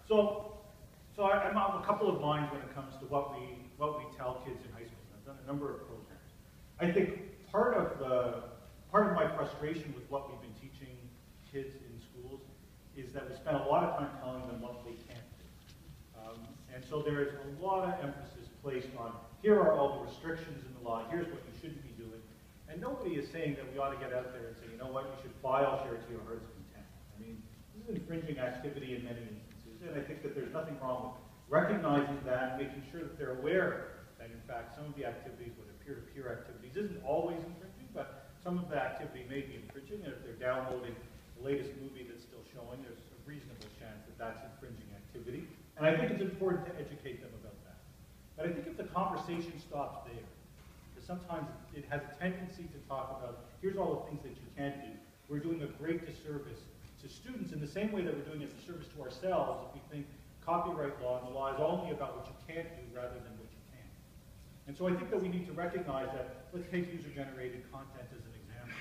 So I'm of a couple of minds when it comes to what we tell kids in high school. I've done a number of programs. I think part of my frustration with what we've been teaching kids in schools is that we spend a lot of time telling them what they can't do. And so there is a lot of emphasis placed on, here are all the restrictions in the law, here's what you shouldn't be doing. And nobody is saying that we ought to get out there and say, you know what, you should file share to your heart's content. I mean, this is infringing activity in many instances, and I think that there's nothing wrong with recognizing that, making sure that they're aware that, in fact, some of the activities, whether peer-to-peer activities, isn't always infringing, but some of the activity may be infringing, and if they're downloading the latest movie that's still showing, there's a reasonable chance that that's infringing activity. And I think it's important to educate them about that. But I think if the conversation stops there, because sometimes it has a tendency to talk about, here's all the things that you can't do, we're doing a great disservice to students in the same way that we're doing a disservice to ourselves if we think copyright law and the law is only about what you can't do rather than what you can. And so I think that we need to recognize that, let's take user-generated content as an example.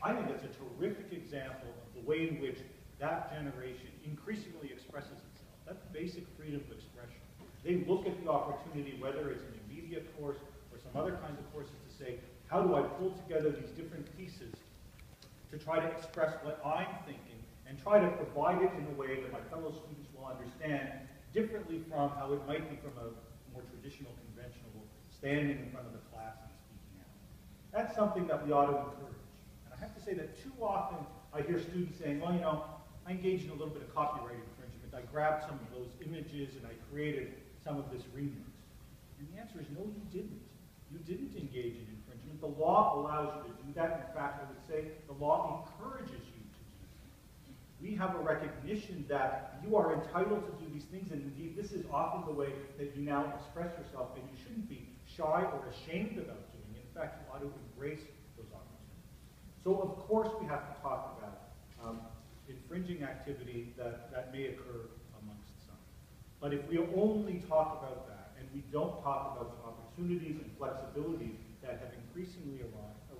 I think it's a terrific example of the way in which that generation increasingly expresses itself. That's basic freedom of expression. They look at the opportunity, whether it's in a media course or some other kinds of courses, to say, how do I pull together these different pieces to try to express what I'm thinking and try to provide it in a way that my fellow students will understand differently from how it might be from a more traditional, conventional standing in front of the class and speaking out. That's something that we ought to encourage. And I have to say that too often I hear students saying, well, you know, I engaged in a little bit of copyright infringement. I grabbed some of those images and I created some of this remix. And the answer is no, you didn't. You didn't engage in infringement. The law allows you to do that. In fact, I would say the law encourages you to do that. We have a recognition that you are entitled to do these things, and indeed this is often the way that you now express yourself, and you shouldn't be shy or ashamed about doing it. In fact, you ought to embrace those opportunities. So of course we have to talk about infringing activity that may occur amongst some. But if we only talk about that, and we don't talk about the opportunities and flexibilities that have increasingly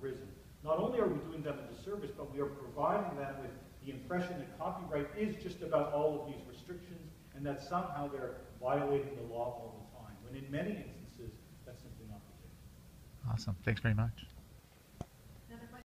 arisen, not only are we doing them a disservice, but we are providing them with the impression that copyright is just about all of these restrictions and that somehow they're violating the law all the time, when in many instances, that's simply not the case. Awesome. Thanks very much.